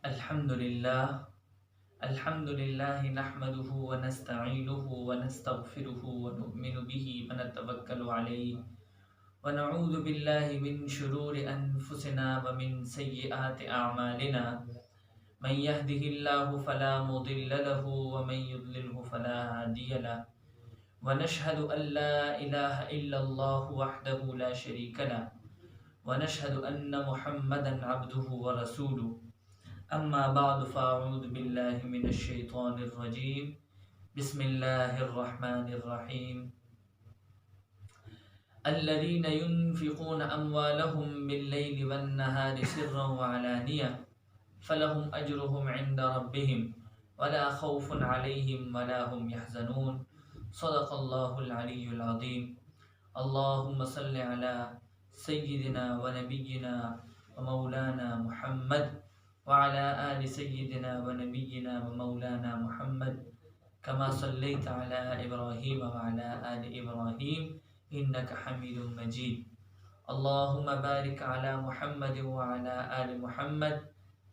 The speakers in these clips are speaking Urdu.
الحمد لله نحمده ونستعينه ونستغفره ونؤمن به ونتوكل عليه ونعوذ بالله من شرور أنفسنا ومن سيئات أعمالنا من يهده الله فلا مضل له ومن يضلله فلا هادي له ونشهد أن لا إله إلا الله وحده لا شريك له ونشهد أن محمدا عبده ورسوله أما بعد فأعوذ بالله من الشيطان الرجيم بسم الله الرحمن الرحيم الذين ينفقون أموالهم بالليل والنهار سرا وعلانية فلهم أجرهم عند ربهم ولا خوف عليهم ولا هم يحزنون صدق الله العلي العظيم اللهم صل على سيدنا ونبينا ومولانا محمد وعلى آل سيدنا ونبينا ومولانا محمد كما صليت على إبراهيم وعلى آل إبراهيم إنك حميد مجيد اللهم بارك على محمد وعلى آل محمد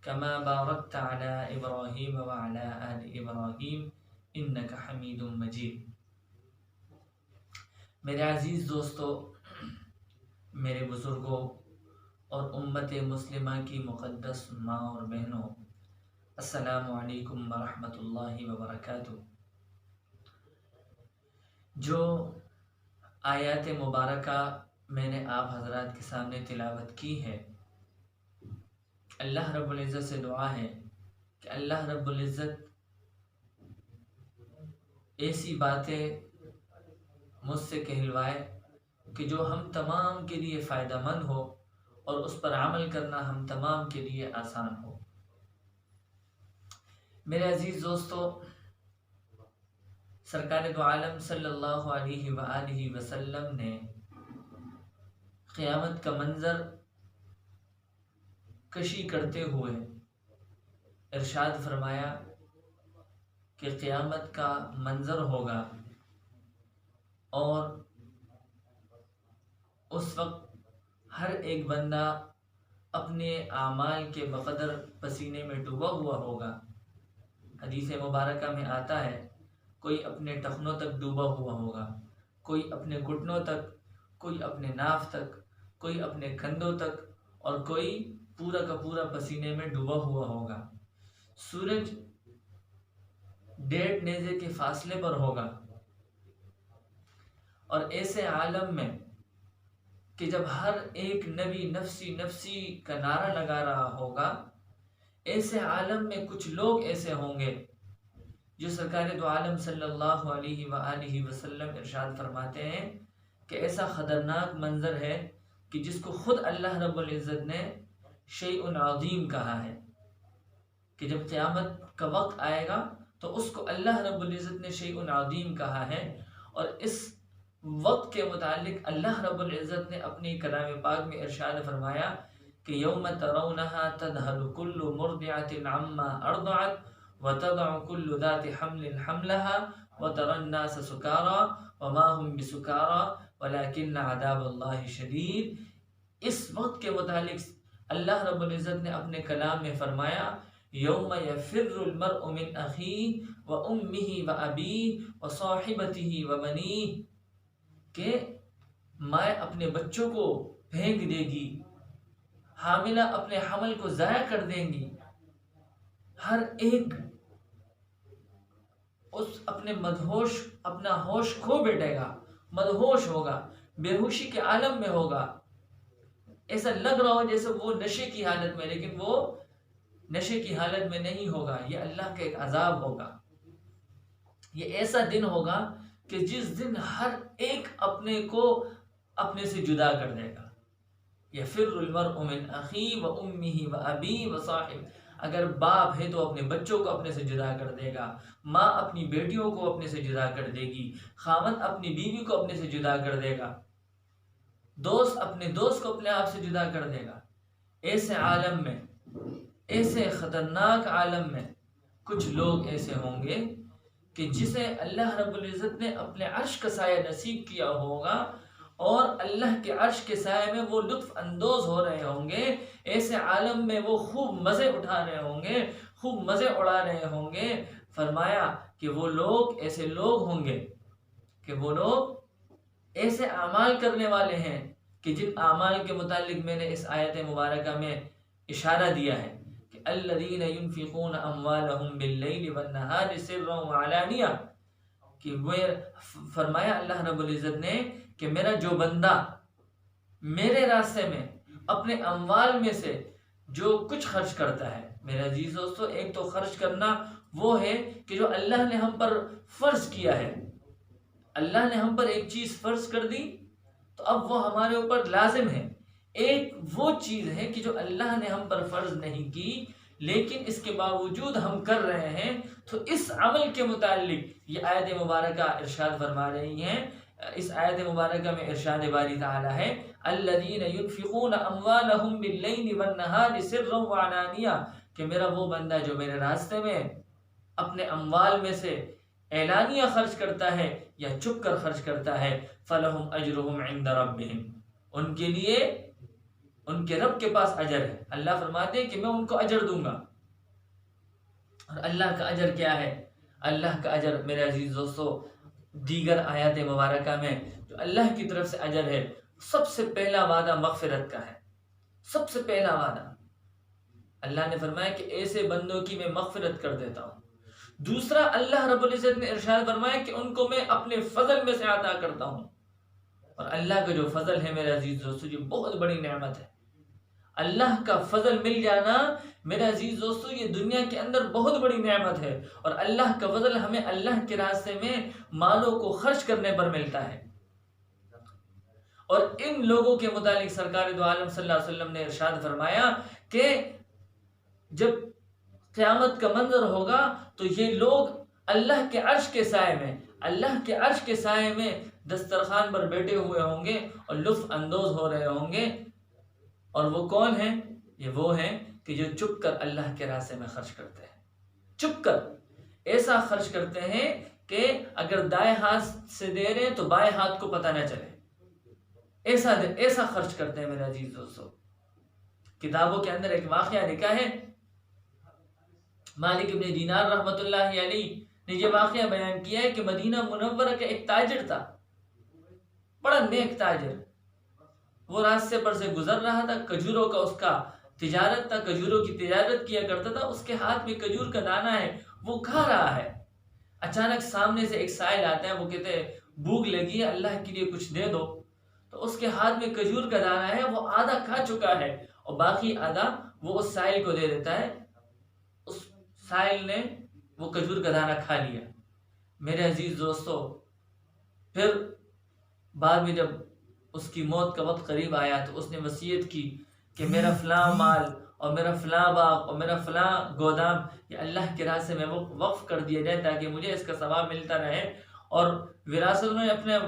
كما باركت على إبراهيم وعلى آل إبراهيم إنك حميد مجيد. میرے عزیز دوستو، میرے بزرگوں اور امت مسلمہ کی مقدس ماں اور بہنوں، السلام علیکم ورحمۃ اللہ وبرکاتہ. جو آیات مبارکہ میں نے آپ حضرات کے سامنے تلاوت کی ہے، اللہ رب العزت سے دعا ہے کہ اللہ رب العزت ایسی باتیں مجھ سے کہلوائے کہ جو ہم تمام کے لیے فائدہ مند ہو اور اس پر عمل کرنا ہم تمام کے لیے آسان ہو. میرے عزیز دوستو، سرکار دو عالم صلی اللہ علیہ وآلہ وسلم نے قیامت کا منظر کشی کرتے ہوئے ارشاد فرمایا کہ قیامت کا منظر ہوگا اور اس وقت ہر ایک بندہ اپنے اعمال کے بقدر پسینے میں ڈوبا ہوا ہوگا. حدیث مبارکہ میں آتا ہے کوئی اپنے ٹخنوں تک ڈوبا ہوا ہوگا، کوئی اپنے گھٹنوں تک، کوئی اپنے ناف تک، کوئی اپنے کندھوں تک، اور کوئی پورا کا پورا پسینے میں ڈوبا ہوا ہوگا. سورج 1.5 نیزے کے فاصلے پر ہوگا اور ایسے عالم میں کہ جب ہر ایک نبی نفسی نفسی کا نعرہ لگا رہا ہوگا، ایسے عالم میں کچھ لوگ ایسے ہوں گے جو سرکار دو عالم صلی اللہ علیہ وآلہ وسلم ارشاد فرماتے ہیں کہ ایسا خطرناک منظر ہے کہ جس کو خود اللہ رب العزت نے شیء عظیم کہا ہے، کہ جب قیامت کا وقت آئے گا تو اس کو اللہ رب العزت نے شیء عظیم کہا ہے. اور اس وقت کے متعلق اللہ رب العزت نے اپنی کلام پاک میں ارشاد فرمایا کہ یوم ترونها تذهل كل مرضعة عما ارضعت وتضع كل ذات حمل حملها وترى الناس سكارى وما هم بسكارى ولكن عذاب الله شديد. اس وقت کے متعلق اللہ رب العزت نے اپنے کلام میں فرمایا یوم یفر المرء من اخیہ وامہ وابیہ وصاحبتہ وبنیہ، کہ ماں اپنے بچوں کو پھینک دے گی، حاملہ اپنے حمل کو ضائع کر دیں گی، ہر ایک اس اپنے اپنا ہوش کھو بیٹھے گا، مدہوش ہوگا، بے ہوشی کے عالم میں ہوگا. ایسا لگ رہا ہو جیسے وہ نشے کی حالت میں، لیکن وہ نشے کی حالت میں نہیں ہوگا. یہ اللہ کا ایک عذاب ہوگا. یہ ایسا دن ہوگا کہ جس دن ہر ایک اپنے کو اپنے سے جدا کر دے گا. یفر المرء من اخیہ وامہ وابیہ وصاحب، اگر باپ ہے تو اپنے بچوں کو اپنے سے جدا کر دے گا، ماں اپنی بیٹیوں کو اپنے سے جدا کر دے گی، خاوند اپنی بیوی کو اپنے سے جدا کر دے گا، دوست اپنے دوست کو اپنے آپ سے جدا کر دے گا. ایسے عالم میں، ایسے خطرناک عالم میں کچھ لوگ ایسے ہوں گے کہ جسے اللہ رب العزت نے اپنے عرش کا سایہ نصیب کیا ہوگا اور اللہ کے عرش کے سائے میں وہ لطف اندوز ہو رہے ہوں گے، ایسے عالم میں وہ خوب مزے اٹھا رہے ہوں گے، خوب مزے اڑا رہے ہوں گے۔ فرمایا کہ وہ لوگ ایسے لوگ ہوں گے کہ وہ لوگ ایسے اعمال کرنے والے ہیں کہ جن اعمال کے متعلق میں نے اس آیت مبارکہ میں اشارہ دیا ہے کہ الذین ينفقون اموالهم باللیل والنہار سرا وعلانیہ، کہ وہ فرمایا اللہ رب العزت نے کہ میرا جو بندہ میرے راستے میں اپنے اموال میں سے جو کچھ خرچ کرتا ہے، میرے عزیز دوستو، ایک تو خرچ کرنا وہ ہے کہ جو اللہ نے ہم پر فرض کیا ہے، اللہ نے ہم پر ایک چیز فرض کر دی تو اب وہ ہمارے اوپر لازم ہے۔ ایک وہ چیز ہے کہ جو اللہ نے ہم پر فرض نہیں کی لیکن اس کے باوجود ہم کر رہے ہیں، تو اس عمل کے متعلق یہ آیت مبارکہ ارشاد فرما رہی ہیں۔ اس آیت مبارکہ میں ارشاد باری تعالی ہے الذین ينفقون اموالهم باللیل والنہار سرا وعلانیہ، کہ میرا وہ بندہ جو میرے راستے میں اپنے اموال میں سے اعلانیہ خرچ کرتا ہے یا چھپ کر خرچ کرتا ہے، فلہم اجرہم عند ربہم، ان کے لیے ان کے رب کے پاس اجر ہے۔ اللہ فرماتے ہیں کہ میں ان کو اجر دوں گا۔ اور اللہ کا اجر کیا ہے؟ اللہ کا اجر میرے عزیز دوستو دیگر آیات مبارکہ میں جو اللہ کی طرف سے اجر ہے، سب سے پہلا وعدہ مغفرت کا ہے۔ سب سے پہلا وعدہ اللہ نے فرمایا کہ ایسے بندوں کی میں مغفرت کر دیتا ہوں۔ دوسرا اللہ رب العزت نے ارشاد فرمایا کہ ان کو میں اپنے فضل میں سے عطا کرتا ہوں۔ اور اللہ کا جو فضل ہے میرے عزیز دوستو یہ بہت بڑی نعمت ہے۔ اللہ کا فضل مل جانا میرے عزیز دوستو یہ دنیا کے اندر بہت بڑی نعمت ہے، اور اللہ کا فضل ہمیں اللہ کے راستے میں مالوں کو خرچ کرنے پر ملتا ہے۔ اور ان لوگوں کے متعلق سرکار دو عالم صلی اللہ علیہ وسلم نے ارشاد فرمایا کہ جب قیامت کا منظر ہوگا تو یہ لوگ اللہ کے عرش کے سائے میں، اللہ کے عرش کے سائے میں دسترخوان پر بیٹھے ہوئے ہوں گے اور لطف اندوز ہو رہے ہوں گے۔ اور وہ کون ہیں؟ یہ وہ ہیں کہ جو چپ کر اللہ کے راستے میں خرچ کرتے ہیں، چپ کر ایسا خرچ کرتے ہیں کہ اگر دائیں ہاتھ سے دے رہے ہیں تو بائیں ہاتھ کو پتہ نہ چلے، ایسا خرچ کرتے ہیں میرے عزیز دوستو۔ کتابوں کے اندر ایک واقعہ لکھا ہے، مالک ابن دینار رحمۃ اللہ علیہ نے یہ واقعہ بیان کیا ہے کہ مدینہ منورہ کا ایک تاجر تھا، بڑا نیک تاجر۔ وہ راستے پر سے گزر رہا تھا، کھجوروں کا اس کا تجارت تھا، کھجوروں کی تجارت کیا کرتا تھا، اس کے ہاتھ میں کھجور کا دانہ ہے، وہ کھا رہا ہے۔ اچانک سامنے سے ایک سائل آتا ہے، وہ کہتے ہیں بھوک لگی ہے، اللہ کے لیے کچھ دے دو۔ تو اس کے ہاتھ میں کھجور کا دانہ ہے، وہ آدھا کھا چکا ہے اور باقی آدھا وہ اس سائل کو دے دیتا ہے۔ اس سائل نے وہ کھجور کا دانہ کھا لیا۔ میرے عزیز دوستو پھر بعد میں جب اس کی موت کا وقت قریب آیا تو اس نے وصیت کی کہ میرا فلاں مال اور میرا فلاں باغ اور میرا فلاں گودام یہ اللہ کے راستے میں وقف کر دیا جائے تاکہ مجھے اس کا ثواب ملتا رہے۔ اور وراثت میں اپنے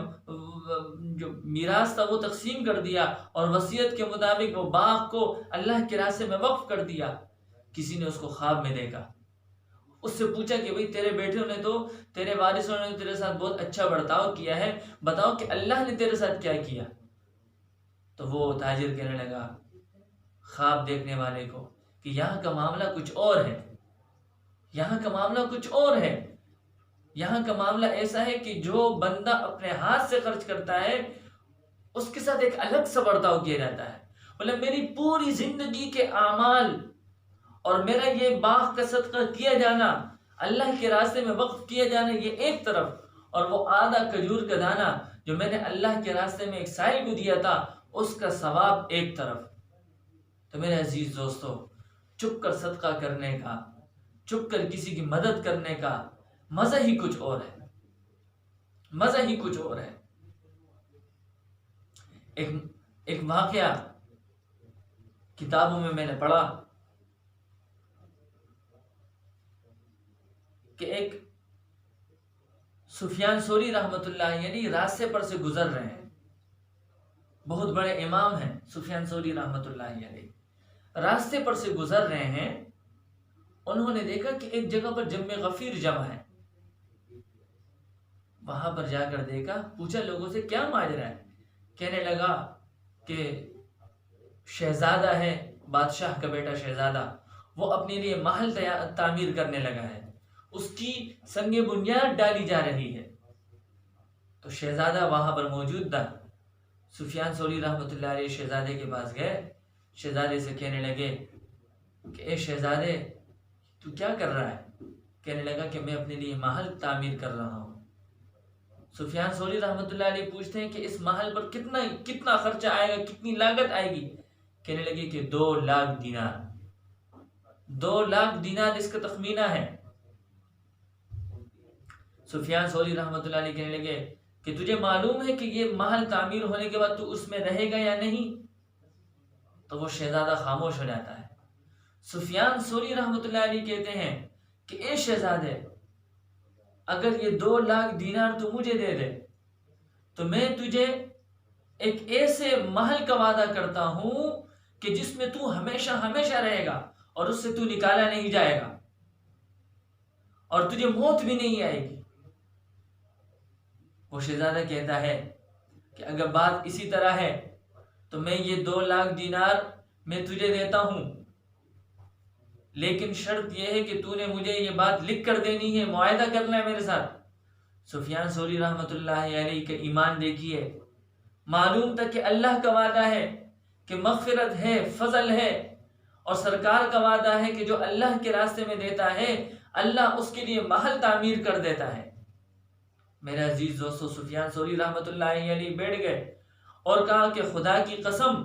جو میراث تھا وہ تقسیم کر دیا اور وصیت کے مطابق وہ باغ کو اللہ کے راستے میں وقف کر دیا۔ کسی نے اس کو خواب میں دیکھا، اس سے پوچھا کہ بھئی تیرے بیٹوں نے تو، تیرے وارثوں نے تیرے ساتھ بہت اچھا برتاؤ کیا ہے، بتاؤ کہ اللہ نے تیرے ساتھ کیا کیا؟ تو وہ تاجر کہنے لگا خواب دیکھنے والے کو کہ یہاں کا معاملہ کچھ اور ہے، یہاں کا معاملہ کچھ اور ہے۔ یہاں کا معاملہ ایسا ہے کہ جو بندہ اپنے ہاتھ سے خرچ کرتا ہے اس کے ساتھ ایک الگ سا برتاؤ کیا جاتا ہے۔ مطلب میری پوری زندگی کے اعمال اور میرا یہ باغ کا صدقہ کیا جانا، اللہ کے راستے میں وقف کیا جانا یہ ایک طرف، اور وہ آدھا کھجور کا دانہ جو میں نے اللہ کے راستے میں ایک سائل کو دیا تھا اس کا ثواب ایک طرف۔ تو میرے عزیز دوستو چپ کر صدقہ کرنے کا، چپ کر کسی کی مدد کرنے کا مزہ ہی کچھ اور ہے، مزہ ہی کچھ اور ہے۔ ایک واقعہ کتابوں میں نے پڑھا کہ ایک سفیان ثوری رحمۃ اللہ علیہ راستے پر سے گزر رہے ہیں، بہت بڑے امام ہیں سفیان ثوری رحمۃ اللہ علیہ، راستے پر سے گزر رہے ہیں۔ انہوں نے دیکھا کہ ایک جگہ پر جمع غفیر جمع ہے، وہاں پر جا کر دیکھا، پوچھا لوگوں سے کیا ماجرا ہے، کہنے لگا کہ شہزادہ ہے، بادشاہ کا بیٹا شہزادہ، وہ اپنے لیے محل تعمیر کرنے لگا ہے، اس کی سنگ بنیاد ڈالی جا رہی ہے۔ تو شہزادہ وہاں پر موجود تھا۔ سفیان ثوری رحمۃ اللہ علیہ شہزادے کے پاس گئے، شہزادے سے کہنے لگے کہ اے شہزادے تو کیا کر رہا ہے؟ کہنے لگا کہ میں اپنے لیے محل تعمیر کر رہا ہوں۔ سفیان ثوری رحمۃ اللہ علیہ پوچھتے ہیں کہ اس محل پر کتنا خرچہ آئے گا، کتنی لاگت آئے گی؟ کہنے لگے کہ 2 لاکھ دینار، 2 لاکھ دینار اس کا تخمینہ ہے۔ سفیان ثوری رحمۃ اللہ علیہ کہنے لگے کہ تجھے معلوم ہے کہ یہ محل تعمیر ہونے کے بعد تو اس میں رہے گا یا نہیں؟ تو وہ شہزادہ خاموش ہو جاتا ہے۔ سفیان ثوری رحمۃ اللہ علیہ کہتے ہیں کہ اے شہزادے، اگر یہ 2 لاکھ دینار تو مجھے دے دے تو میں تجھے ایک ایسے محل کا وعدہ کرتا ہوں کہ جس میں تو ہمیشہ ہمیشہ رہے گا اور اس سے تو نکالا نہیں جائے گا اور تجھے موت بھی نہیں آئے گی۔ وہ شہزادہ کہتا ہے کہ اگر بات اسی طرح ہے تو میں یہ 2 لاکھ دینار میں تجھے دیتا ہوں، لیکن شرط یہ ہے کہ تو نے مجھے یہ بات لکھ کر دینی ہے، معاہدہ کرنا ہے میرے ساتھ۔ سفیان ثوری رحمۃ اللہ علیہ کا ایمان دیکھیے، معلوم تھا کہ اللہ کا وعدہ ہے کہ مغفرت ہے، فضل ہے، اور سرکار کا وعدہ ہے کہ جو اللہ کے راستے میں دیتا ہے اللہ اس کے لیے محل تعمیر کر دیتا ہے۔ میرے عزیز دوستو، سفیان ثوری رحمۃ اللہ علیہ بیٹھ گئے اور کہا کہ خدا کی قسم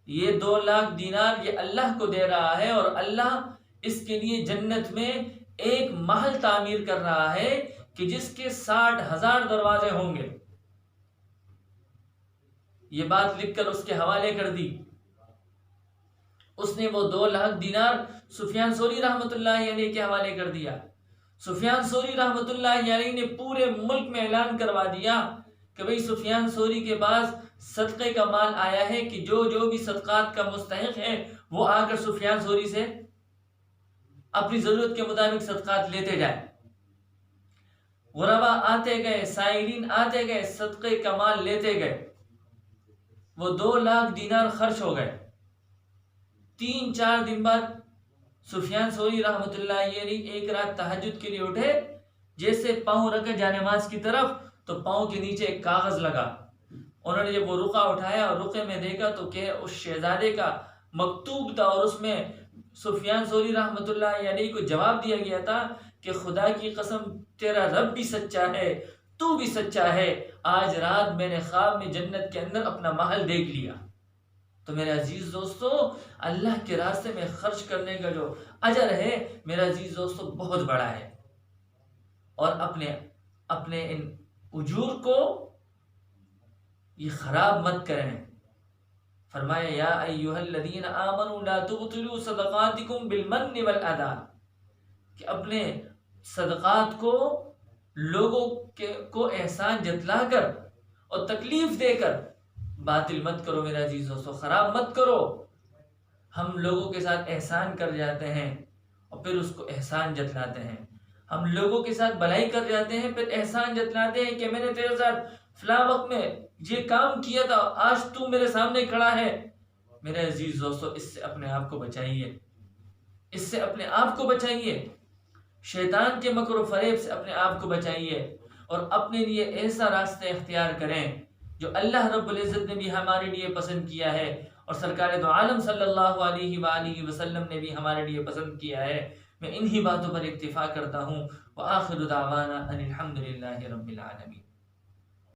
یہ 2 لاکھ دینار یہ اللہ کو دے رہا ہے اور اللہ اس کے لیے جنت میں ایک محل تعمیر کر رہا ہے کہ جس کے 60,000 دروازے ہوں گے۔ یہ بات لکھ کر اس کے حوالے کر دی۔ اس نے وہ 2 لاکھ دینار سفیان ثوری رحمۃ اللہ علیہ کے حوالے کر دیا۔ سفیان ثوری رحمۃ اللہ علیہ نے پورے ملک میں اعلان کروا دیا کہ بھئی سفیان ثوری کے پاس صدقے کا مال آیا ہے کہ جو بھی صدقات کا مستحق ہے وہ آ کر سفیان ثوری سے اپنی ضرورت کے مطابق صدقات لیتے جائے۔ غربا آتے گئے، سائلین آتے گئے، صدقے کا مال لیتے گئے۔ وہ 2 لاکھ دینار خرچ ہو گئے۔ 3-4 دن بعد سفیان ثوری رحمۃ اللہ علیہ ایک رات تہجد کے لیے اٹھے، جیسے پاؤں رکھے جانماز کی طرف تو پاؤں کے نیچے ایک کاغذ لگا۔ انہوں نے جب وہ رقعہ اٹھایا اور رقعے میں دیکھا تو کہ اس شہزادے کا مکتوب تھا اور اس میں سفیان ثوری رحمۃ اللہ علیہ کو جواب دیا گیا تھا کہ خدا کی قسم تیرا رب بھی سچا ہے، تو بھی سچا ہے، آج رات میں نے خواب میں جنت کے اندر اپنا محل دیکھ لیا۔ تو میرے عزیز دوستو، اللہ کے راستے میں خرچ کرنے کا جو اجر ہے میرے عزیز دوستو بہت بڑا ہے، اور اپنے ان اجور کو یہ خراب مت کریں۔ فرمایا یا ایھا الذین آمنوا لا تبطلوا صدقاتکم بالمن والاذی، کہ اپنے صدقات کو لوگوں کو احسان جتلا کر اور تکلیف دے کر باطل مت کرو میرے عزیز دوستو، خراب مت کرو۔ ہم لوگوں کے ساتھ احسان کر جاتے ہیں اور پھر اس کو احسان جتلاتے ہیں، ہم لوگوں کے ساتھ بھلائی کر جاتے ہیں پھر احسان جتلاتے ہیں کہ میں نے تیرے ساتھ فلاں وقت میں یہ کام کیا تھا، آج تو میرے سامنے کھڑا ہے۔ میرے عزیز دوستو، اس سے اپنے آپ کو بچائیے، اس سے اپنے آپ کو بچائیے، شیطان کے مکر و فریب سے اپنے آپ کو بچائیے، اور اپنے لیے ایسا راستہ اختیار کریں جو اللہ رب العزت نے بھی ہمارے لیے پسند کیا ہے اور سرکار دو عالم صلی اللہ علیہ وآلہ وسلم نے بھی ہمارے لیے پسند کیا ہے۔ میں انہی باتوں پر اکتفا کرتا ہوں۔ وآخر دعوانا ان الحمد للہ رب العالمین۔